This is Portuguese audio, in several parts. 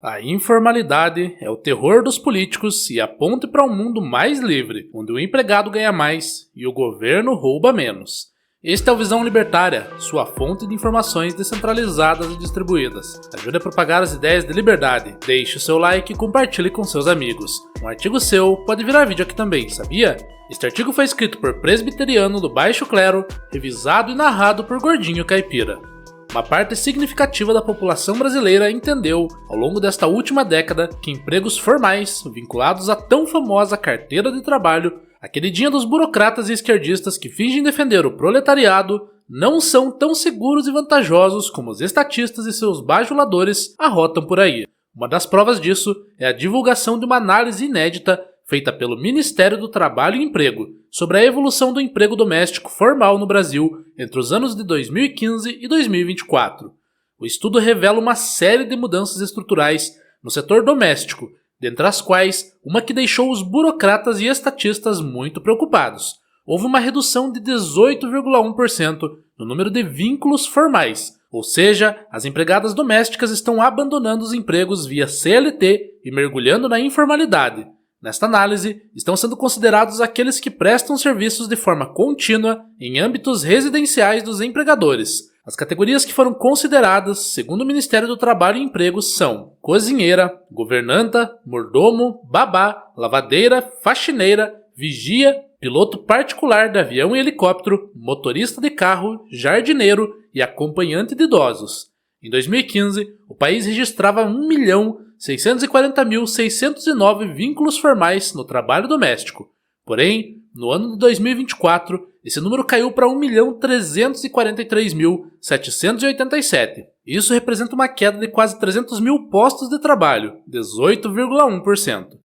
A informalidade é o terror dos políticos e a ponte para um mundo mais livre, onde o empregado ganha mais e o governo rouba menos. Este é o Visão Libertária, sua fonte de informações descentralizadas e distribuídas. Ajude a propagar as ideias de liberdade. Deixe o seu like e compartilhe com seus amigos. Um artigo seu pode virar vídeo aqui também, sabia? Este artigo foi escrito por presbiteriano do baixo clero, revisado e narrado por Gordinho Caipira. Uma parte significativa da população brasileira entendeu, ao longo desta última década, que empregos formais, vinculados à tão famosa carteira de trabalho, a queridinha dos burocratas e esquerdistas que fingem defender o proletariado, não são tão seguros e vantajosos como os estatistas e seus bajuladores arrotam por aí. Uma das provas disso é a divulgação de uma análise inédita feita pelo Ministério do Trabalho e Emprego, sobre a evolução do emprego doméstico formal no Brasil entre os anos de 2015 e 2024. O estudo revela uma série de mudanças estruturais no setor doméstico, dentre as quais uma que deixou os burocratas e estatistas muito preocupados. Houve uma redução de 18,1% no número de vínculos formais, ou seja, as empregadas domésticas estão abandonando os empregos via CLT e mergulhando na informalidade. Nesta análise, estão sendo considerados aqueles que prestam serviços de forma contínua em âmbitos residenciais dos empregadores. As categorias que foram consideradas, segundo o Ministério do Trabalho e Emprego, são cozinheira, governanta, mordomo, babá, lavadeira, faxineira, vigia, piloto particular de avião e helicóptero, motorista de carro, jardineiro e acompanhante de idosos. Em 2015, o país registrava 1.640.609 vínculos formais no trabalho doméstico. Porém, no ano de 2024, esse número caiu para 1.343.787. Isso representa uma queda de quase 300 mil postos de trabalho, 18,1%.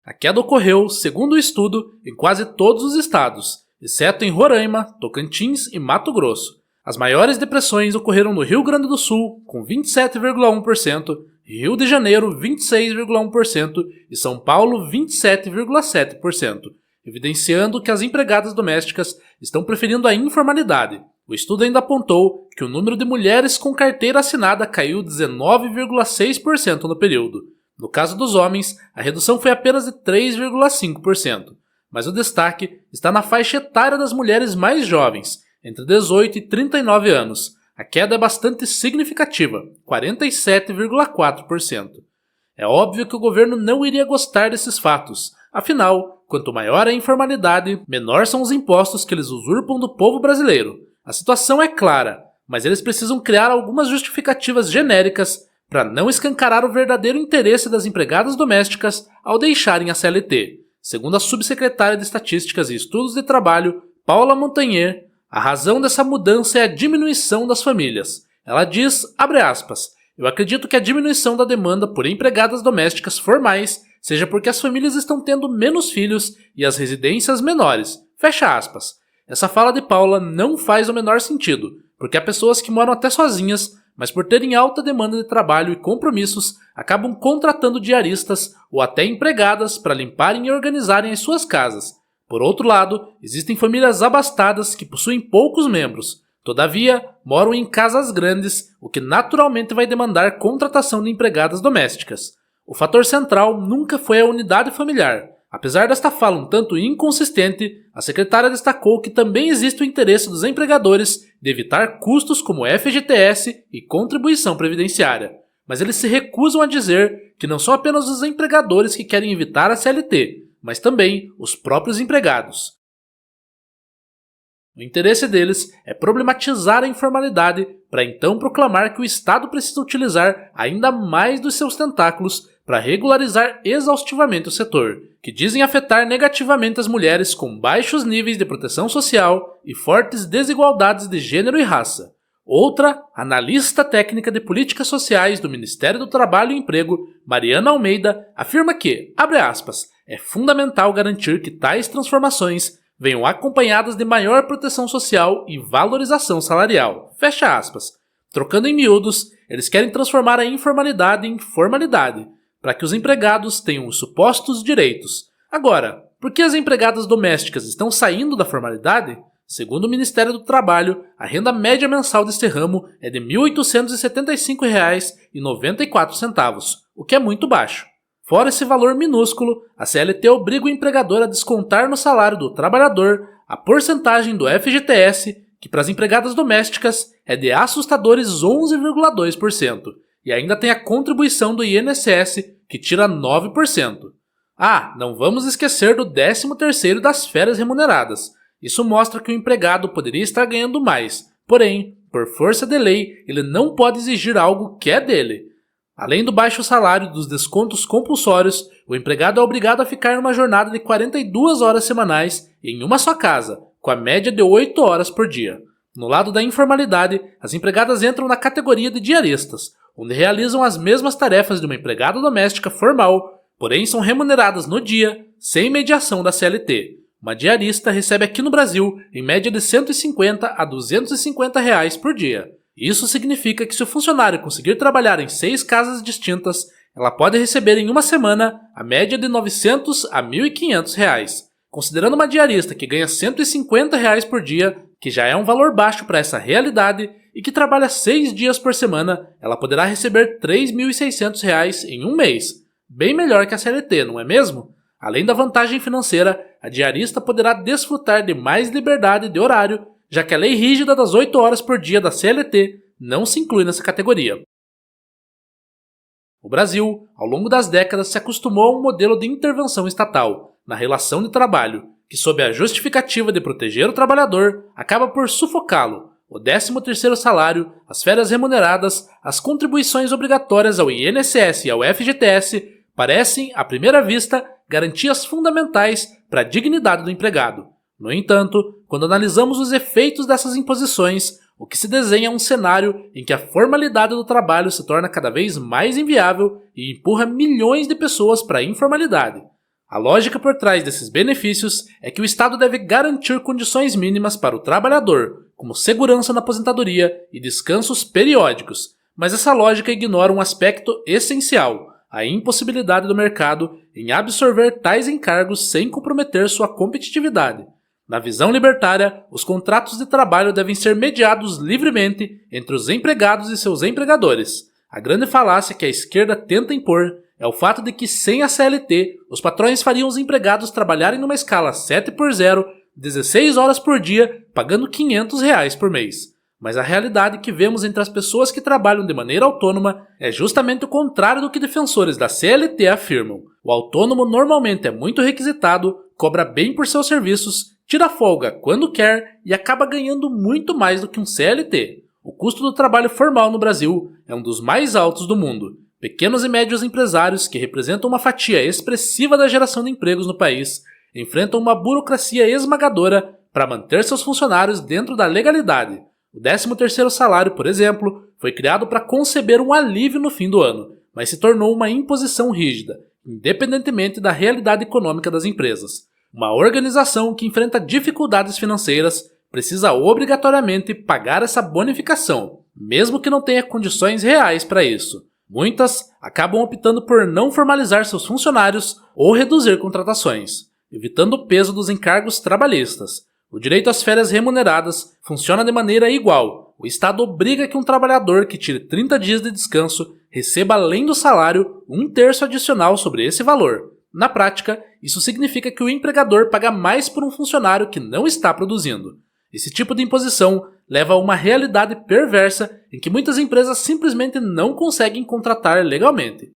A queda ocorreu, segundo o estudo, em quase todos os estados, exceto em Roraima, Tocantins e Mato Grosso. As maiores depressões ocorreram no Rio Grande do Sul, com 27,1%, Rio de Janeiro, 26,1% e São Paulo, 27,7%, evidenciando que as empregadas domésticas estão preferindo a informalidade. O estudo ainda apontou que o número de mulheres com carteira assinada caiu 19,6% no período. No caso dos homens, a redução foi apenas de 3,5%, mas o destaque está na faixa etária das mulheres mais jovens, entre 18 e 39 anos. A queda é bastante significativa, 47,4%. É óbvio que o governo não iria gostar desses fatos. Afinal, quanto maior a informalidade, menor são os impostos que eles usurpam do povo brasileiro. A situação é clara, mas eles precisam criar algumas justificativas genéricas para não escancarar o verdadeiro interesse das empregadas domésticas ao deixarem a CLT. Segundo a subsecretária de Estatísticas e Estudos de Trabalho, Paula Montagnier, a razão dessa mudança é a diminuição das famílias. Ela diz, abre aspas, eu acredito que a diminuição da demanda por empregadas domésticas formais seja porque as famílias estão tendo menos filhos e as residências menores. Fecha aspas. Essa fala de Paula não faz o menor sentido, porque há pessoas que moram até sozinhas, mas por terem alta demanda de trabalho e compromissos, acabam contratando diaristas ou até empregadas para limparem e organizarem as suas casas. Por outro lado, existem famílias abastadas que possuem poucos membros. Todavia, moram em casas grandes, o que naturalmente vai demandar contratação de empregadas domésticas. O fator central nunca foi a unidade familiar. Apesar desta fala um tanto inconsistente, a secretária destacou que também existe o interesse dos empregadores de evitar custos como FGTS e contribuição previdenciária. Mas eles se recusam a dizer que não são apenas os empregadores que querem evitar a CLT, mas também os próprios empregados. O interesse deles é problematizar a informalidade para então proclamar que o Estado precisa utilizar ainda mais dos seus tentáculos para regularizar exaustivamente o setor, que dizem afetar negativamente as mulheres com baixos níveis de proteção social e fortes desigualdades de gênero e raça. Outra, analista técnica de políticas sociais do Ministério do Trabalho e Emprego, Mariana Almeida, afirma que, abre aspas, é fundamental garantir que tais transformações venham acompanhadas de maior proteção social e valorização salarial. Fecha aspas. Trocando em miúdos, eles querem transformar a informalidade em formalidade, para que os empregados tenham os supostos direitos. Agora, por que as empregadas domésticas estão saindo da formalidade? Segundo o Ministério do Trabalho, a renda média mensal deste ramo é de R$ 1.875,94, o que é muito baixo. Fora esse valor minúsculo, a CLT obriga o empregador a descontar no salário do trabalhador a porcentagem do FGTS, que para as empregadas domésticas é de assustadores 11,2%, e ainda tem a contribuição do INSS, que tira 9%. Ah, não vamos esquecer do 13º das férias remuneradas. Isso mostra que o empregado poderia estar ganhando mais, porém, por força de lei, ele não pode exigir algo que é dele. Além do baixo salário e dos descontos compulsórios, o empregado é obrigado a ficar numa jornada de 42 horas semanais em uma só casa, com a média de 8 horas por dia. No lado da informalidade, as empregadas entram na categoria de diaristas, onde realizam as mesmas tarefas de uma empregada doméstica formal, porém são remuneradas no dia, sem mediação da CLT. Uma diarista recebe aqui no Brasil em média de R$ 150 a R$ 250 por dia. Isso significa que se o funcionário conseguir trabalhar em 6 casas distintas, ela pode receber em uma semana a média de R$ 900 a R$ 1.500. Considerando uma diarista que ganha R$ 150 por dia, que já é um valor baixo para essa realidade, e que trabalha 6 dias por semana, ela poderá receber R$ 3.600 em um mês. Bem melhor que a CLT, não é mesmo? Além da vantagem financeira, a diarista poderá desfrutar de mais liberdade de horário, já que a lei rígida das 8 horas por dia da CLT não se inclui nessa categoria. O Brasil, ao longo das décadas, se acostumou a um modelo de intervenção estatal na relação de trabalho, que, sob a justificativa de proteger o trabalhador, acaba por sufocá-lo. O 13º salário, as férias remuneradas, as contribuições obrigatórias ao INSS e ao FGTS parecem, à primeira vista, garantias fundamentais para a dignidade do empregado. No entanto, quando analisamos os efeitos dessas imposições, o que se desenha é um cenário em que a formalidade do trabalho se torna cada vez mais inviável e empurra milhões de pessoas para a informalidade. A lógica por trás desses benefícios é que o Estado deve garantir condições mínimas para o trabalhador, como segurança na aposentadoria e descansos periódicos, mas essa lógica ignora um aspecto essencial: a impossibilidade do mercado em absorver tais encargos sem comprometer sua competitividade. Na visão libertária, os contratos de trabalho devem ser mediados livremente entre os empregados e seus empregadores. A grande falácia que a esquerda tenta impor é o fato de que, sem a CLT, os patrões fariam os empregados trabalharem numa escala 7x0, 16 horas por dia, pagando R$ 500 por mês. Mas a realidade que vemos entre as pessoas que trabalham de maneira autônoma é justamente o contrário do que defensores da CLT afirmam. O autônomo normalmente é muito requisitado, cobra bem por seus serviços, tira folga quando quer e acaba ganhando muito mais do que um CLT. O custo do trabalho formal no Brasil é um dos mais altos do mundo. Pequenos e médios empresários, que representam uma fatia expressiva da geração de empregos no país, enfrentam uma burocracia esmagadora para manter seus funcionários dentro da legalidade. O 13º salário, por exemplo, foi criado para conceber um alívio no fim do ano, mas se tornou uma imposição rígida, independentemente da realidade econômica das empresas. Uma organização que enfrenta dificuldades financeiras precisa obrigatoriamente pagar essa bonificação, mesmo que não tenha condições reais para isso. Muitas acabam optando por não formalizar seus funcionários ou reduzir contratações, evitando o peso dos encargos trabalhistas. O direito às férias remuneradas funciona de maneira igual. O Estado obriga que um trabalhador que tire 30 dias de descanso receba, além do salário, 1/3 adicional sobre esse valor. Na prática, isso significa que o empregador paga mais por um funcionário que não está produzindo. Esse tipo de imposição leva a uma realidade perversa em que muitas empresas simplesmente não conseguem contratar legalmente.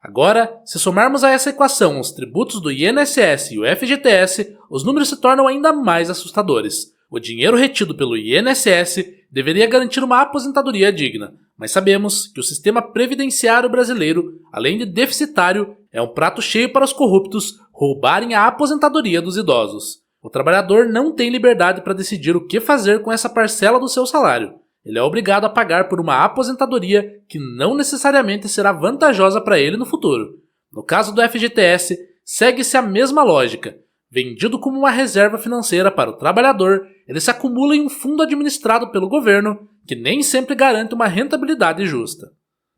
Agora, se somarmos a essa equação os tributos do INSS e o FGTS, os números se tornam ainda mais assustadores. O dinheiro retido pelo INSS deveria garantir uma aposentadoria digna, mas sabemos que o sistema previdenciário brasileiro, além de deficitário, é um prato cheio para os corruptos roubarem a aposentadoria dos idosos. O trabalhador não tem liberdade para decidir o que fazer com essa parcela do seu salário. Ele é obrigado a pagar por uma aposentadoria que não necessariamente será vantajosa para ele no futuro. No caso do FGTS, segue-se a mesma lógica. Vendido como uma reserva financeira para o trabalhador, ele se acumula em um fundo administrado pelo governo, que nem sempre garante uma rentabilidade justa.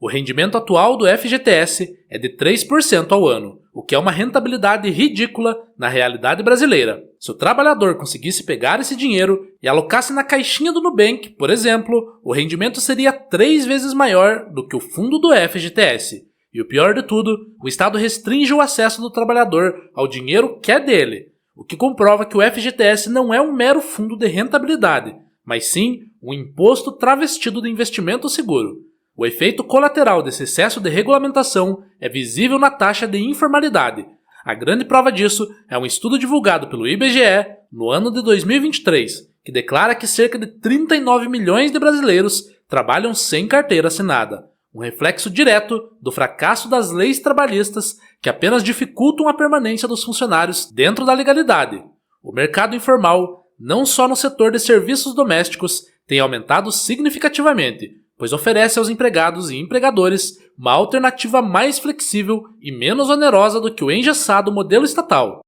O rendimento atual do FGTS é de 3% ao ano, o que é uma rentabilidade ridícula na realidade brasileira. Se o trabalhador conseguisse pegar esse dinheiro e alocasse na caixinha do Nubank, por exemplo, o rendimento seria 3 vezes maior do que o fundo do FGTS. E o pior de tudo, o Estado restringe o acesso do trabalhador ao dinheiro que é dele, o que comprova que o FGTS não é um mero fundo de rentabilidade, mas sim um imposto travestido de investimento seguro. O efeito colateral desse excesso de regulamentação é visível na taxa de informalidade. A grande prova disso é um estudo divulgado pelo IBGE no ano de 2023, que declara que cerca de 39 milhões de brasileiros trabalham sem carteira assinada, um reflexo direto do fracasso das leis trabalhistas que apenas dificultam a permanência dos funcionários dentro da legalidade. O mercado informal, não só no setor de serviços domésticos, tem aumentado significativamente, pois oferece aos empregados e empregadores uma alternativa mais flexível e menos onerosa do que o engessado modelo estatal.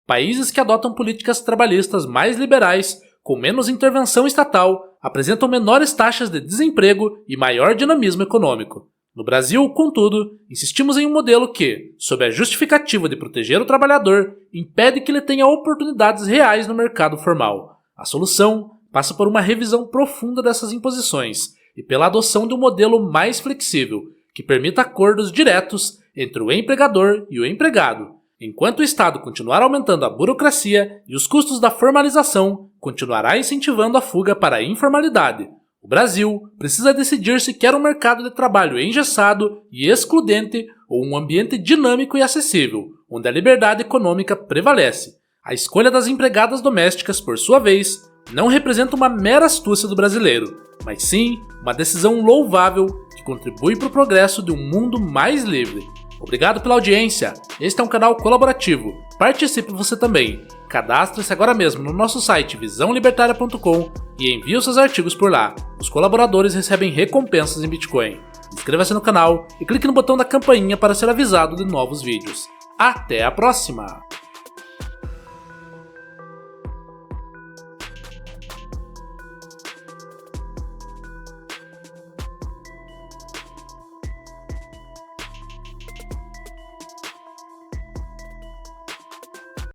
Países que adotam políticas trabalhistas mais liberais, com menos intervenção estatal, apresentam menores taxas de desemprego e maior dinamismo econômico. No Brasil, contudo, insistimos em um modelo que, sob a justificativa de proteger o trabalhador, impede que ele tenha oportunidades reais no mercado formal. A solução passa por uma revisão profunda dessas imposições e pela adoção de um modelo mais flexível, que permita acordos diretos entre o empregador e o empregado. Enquanto o Estado continuar aumentando a burocracia e os custos da formalização, continuará incentivando a fuga para a informalidade. O Brasil precisa decidir se quer um mercado de trabalho engessado e excludente ou um ambiente dinâmico e acessível, onde a liberdade econômica prevalece. A escolha das empregadas domésticas, por sua vez, não representa uma mera astúcia do brasileiro, mas sim uma decisão louvável que contribui para o progresso de um mundo mais livre. Obrigado pela audiência. Este é um canal colaborativo. Participe você também. Cadastre-se agora mesmo no nosso site visãolibertaria.com e envie os seus artigos por lá. Os colaboradores recebem recompensas em Bitcoin. Inscreva-se no canal e clique no botão da campainha para ser avisado de novos vídeos. Até a próxima!